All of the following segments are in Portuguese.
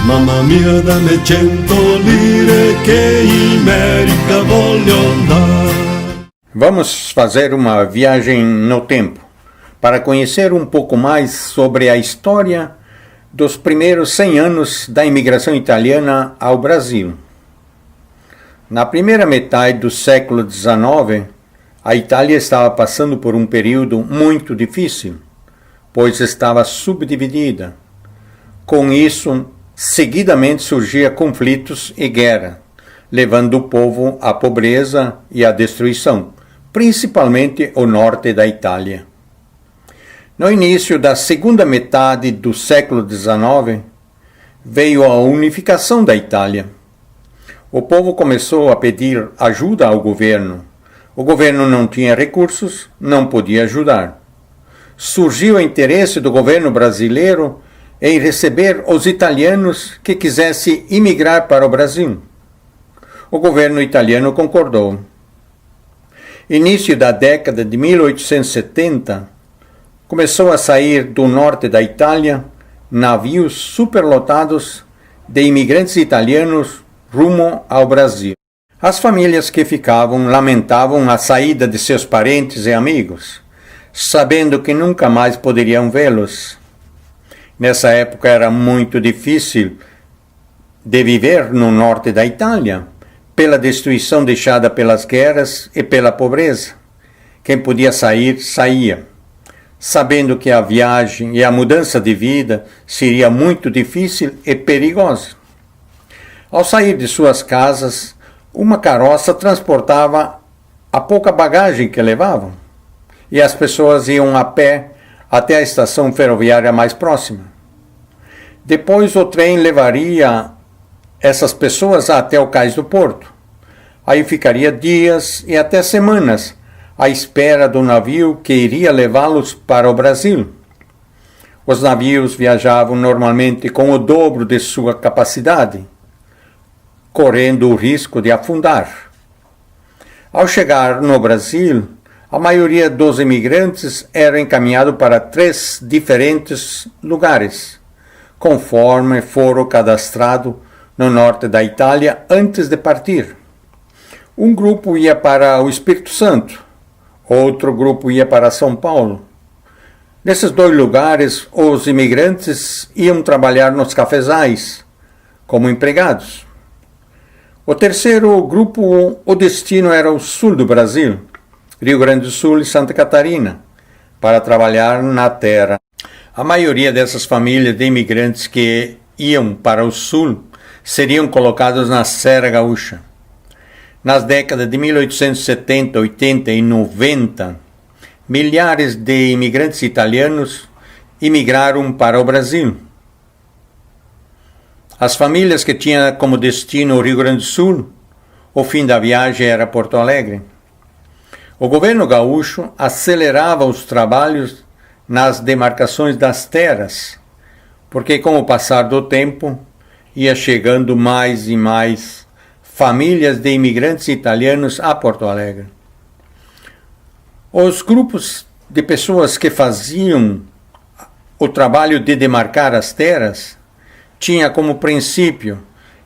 Mamma mia, dammi 100 lire che in América voglio andar. Vamos fazer uma viagem no tempo para conhecer um pouco mais sobre a história dos primeiros 100 anos da imigração italiana ao Brasil. Na primeira metade do século XIX, a Itália estava passando por um período muito difícil, pois estava subdividida. Com isso, seguidamente surgiam conflitos e guerra, levando o povo à pobreza e à destruição, principalmente o norte da Itália. No início da segunda metade do século XIX, veio a unificação da Itália. O povo começou a pedir ajuda ao governo. O governo não tinha recursos, não podia ajudar. Surgiu o interesse do governo brasileiro em receber os italianos que quisessem imigrar para o Brasil. O governo italiano concordou. Início da década de 1870, começou a sair do norte da Itália navios superlotados de imigrantes italianos rumo ao Brasil. As famílias que ficavam lamentavam a saída de seus parentes e amigos, sabendo que nunca mais poderiam vê-los. Nessa época era muito difícil de viver no norte da Itália, pela destruição deixada pelas guerras e pela pobreza. Quem podia sair, saía, sabendo que a viagem e a mudança de vida seria muito difícil e perigosa. Ao sair de suas casas, uma carroça transportava a pouca bagagem que levavam, e as pessoas iam a pé até a estação ferroviária mais próxima. Depois o trem levaria essas pessoas até o cais do porto. Aí ficaria dias e até semanas à espera do navio que iria levá-los para o Brasil. Os navios viajavam normalmente com o dobro de sua capacidade, correndo o risco de afundar. Ao chegar no Brasil, a maioria dos imigrantes era encaminhado para 3 diferentes lugares, conforme foram cadastrados no norte da Itália antes de partir. Um grupo ia para o Espírito Santo, outro grupo ia para São Paulo. Nesses 2 lugares, os imigrantes iam trabalhar nos cafezais, como empregados. O terceiro grupo, o destino era o sul do Brasil, Rio Grande do Sul e Santa Catarina, para trabalhar na terra. A maioria dessas famílias de imigrantes que iam para o sul seriam colocados na Serra Gaúcha. Nas décadas de 1870, 80 e 90, milhares de imigrantes italianos imigraram para o Brasil. As famílias que tinham como destino o Rio Grande do Sul, o fim da viagem era Porto Alegre. O governo gaúcho acelerava os trabalhos nas demarcações das terras, porque com o passar do tempo ia chegando mais e mais famílias de imigrantes italianos a Porto Alegre. Os grupos de pessoas que faziam o trabalho de demarcar as terras tinha como princípio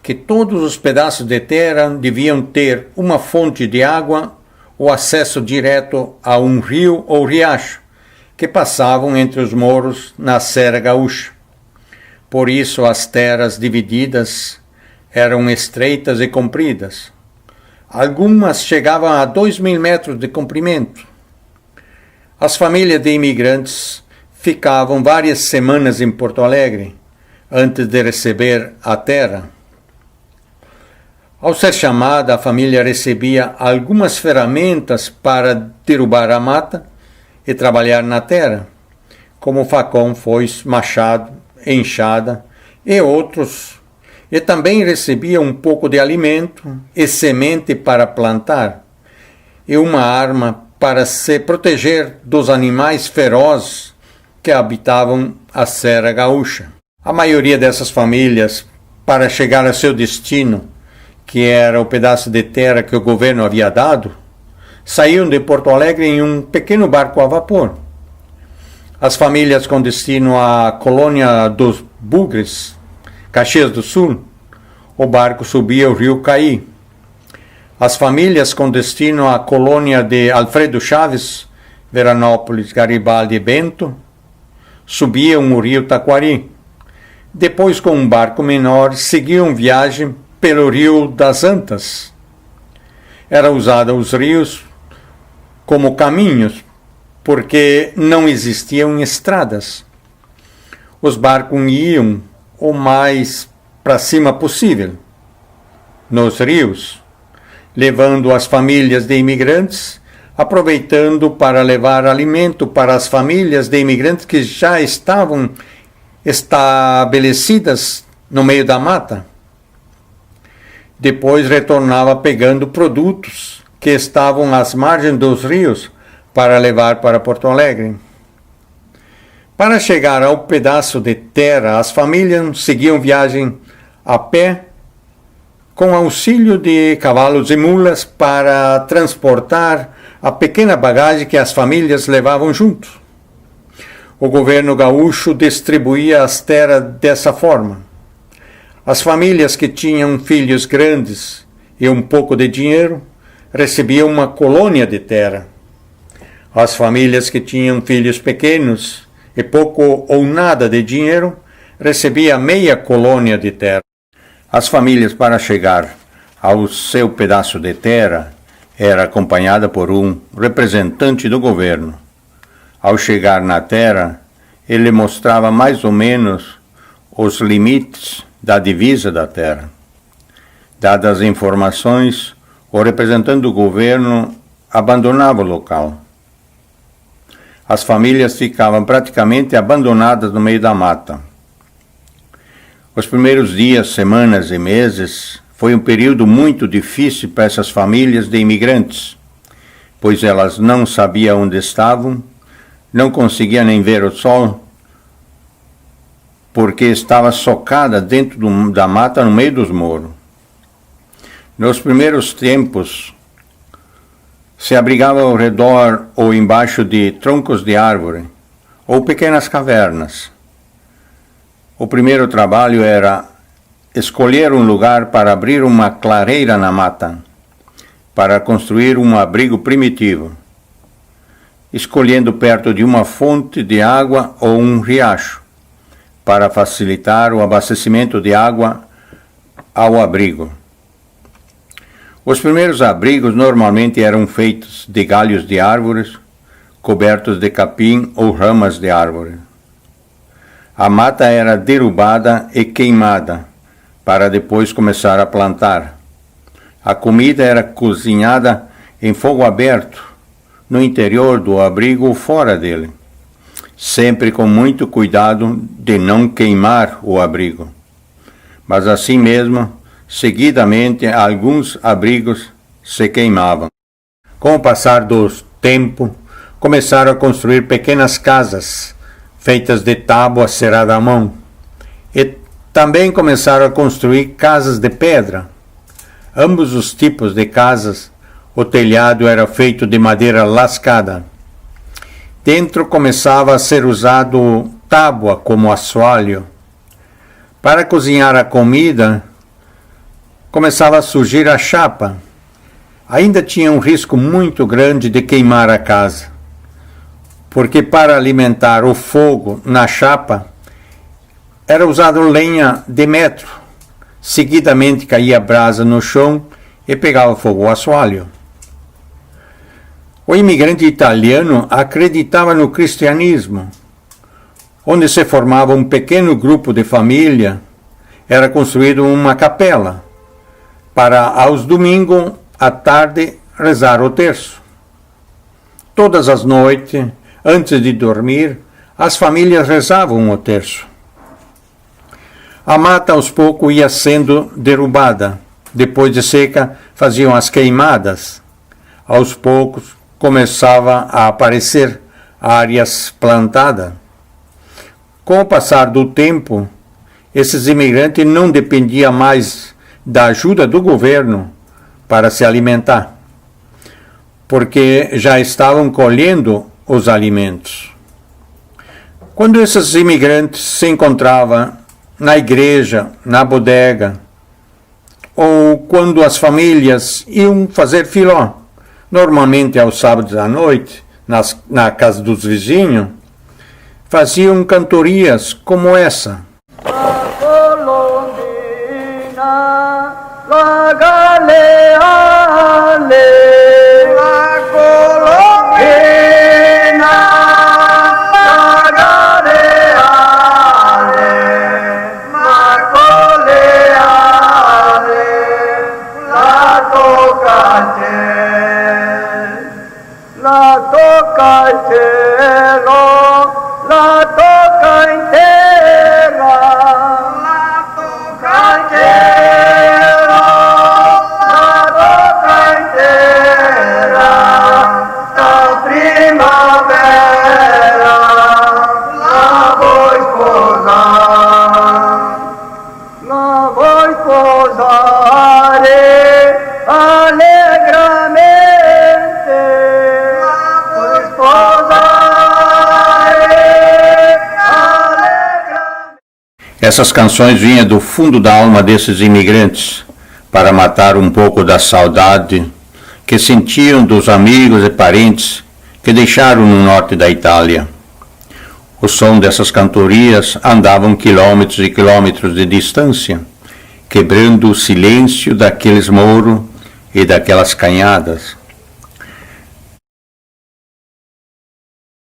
que todos os pedaços de terra deviam ter uma fonte de água ou acesso direto a um rio ou riacho, que passavam entre os morros na Serra Gaúcha. Por isso as terras divididas eram estreitas e compridas. Algumas chegavam a 2.000 metros de comprimento. As famílias de imigrantes ficavam várias semanas em Porto Alegre, antes de receber a terra. Ao ser chamada, a família recebia algumas ferramentas para derrubar a mata e trabalhar na terra, como facão, foice, machado, enxada e outros, e também recebia um pouco de alimento e semente para plantar, e uma arma para se proteger dos animais ferozes que habitavam a Serra Gaúcha. A maioria dessas famílias, para chegar a seu destino, que era o pedaço de terra que o governo havia dado, saíam de Porto Alegre em um pequeno barco a vapor. As famílias com destino à colônia dos Bugres, Caxias do Sul, o barco subia o rio Caí. As famílias com destino à colônia de Alfredo Chaves, Veranópolis, Garibaldi e Bento, subiam o rio Taquari. Depois, com um barco menor, seguiam viagem pelo rio das Antas. Eram usados os rios como caminhos, porque não existiam estradas. Os barcos iam o mais para cima possível, nos rios, levando as famílias de imigrantes, aproveitando para levar alimento para as famílias de imigrantes que já estavam estabelecidas no meio da mata. Depois retornava pegando produtos que estavam às margens dos rios para levar para Porto Alegre. Para chegar ao pedaço de terra, as famílias seguiam viagem a pé, com auxílio de cavalos e mulas para transportar a pequena bagagem que as famílias levavam junto. O governo gaúcho distribuía as terras dessa forma. As famílias que tinham filhos grandes e um pouco de dinheiro recebiam uma colônia de terra. As famílias que tinham filhos pequenos e pouco ou nada de dinheiro recebiam meia colônia de terra. As famílias, para chegar ao seu pedaço de terra, era acompanhada por um representante do governo. Ao chegar na terra, ele mostrava mais ou menos os limites da divisa da terra. Dadas as informações, o representante do governo abandonava o local. As famílias ficavam praticamente abandonadas no meio da mata. Os primeiros dias, semanas e meses foi um período muito difícil para essas famílias de imigrantes, pois elas não sabiam onde estavam, não conseguiam nem ver o sol, porque estava socada dentro da mata no meio dos morros. Nos primeiros tempos, se abrigava ao redor ou embaixo de troncos de árvore ou pequenas cavernas. O primeiro trabalho era escolher um lugar para abrir uma clareira na mata, para construir um abrigo primitivo, escolhendo perto de uma fonte de água ou um riacho, para facilitar o abastecimento de água ao abrigo. Os primeiros abrigos normalmente eram feitos de galhos de árvores, cobertos de capim ou ramas de árvore. A mata era derrubada e queimada, para depois começar a plantar. A comida era cozinhada em fogo aberto, no interior do abrigo ou fora dele, sempre com muito cuidado de não queimar o abrigo. Mas assim mesmo, seguidamente, alguns abrigos se queimavam. Com o passar do tempo, começaram a construir pequenas casas, feitas de tábua cerada à mão, e também começaram a construir casas de pedra. Ambos os tipos de casas, o telhado era feito de madeira lascada. Dentro começava a ser usado tábua como assoalho. Para cozinhar a comida, começava a surgir a chapa. Ainda tinha um risco muito grande de queimar a casa, porque para alimentar o fogo na chapa era usado lenha de metro. Seguidamente caía brasa no chão e pegava fogo o assoalho. O imigrante italiano acreditava no cristianismo, onde se formava um pequeno grupo de família. Era construída uma capela para, aos domingos à tarde, rezar o terço. Todas as noites, antes de dormir, as famílias rezavam o terço. A mata aos poucos ia sendo derrubada. Depois de seca, faziam as queimadas. Aos poucos, começava a aparecer áreas plantadas. Com o passar do tempo, esses imigrantes não dependiam mais da ajuda do governo para se alimentar, porque já estavam colhendo os alimentos. Quando esses imigrantes se encontravam na igreja, na bodega, ou quando as famílias iam fazer filó, normalmente aos sábados à noite, na casa dos vizinhos, faziam cantorias como essa. Essas canções vinham do fundo da alma desses imigrantes para matar um pouco da saudade que sentiam dos amigos e parentes que deixaram no norte da Itália. O som dessas cantorias andavam quilômetros e quilômetros de distância, quebrando o silêncio daqueles morros e daquelas canhadas.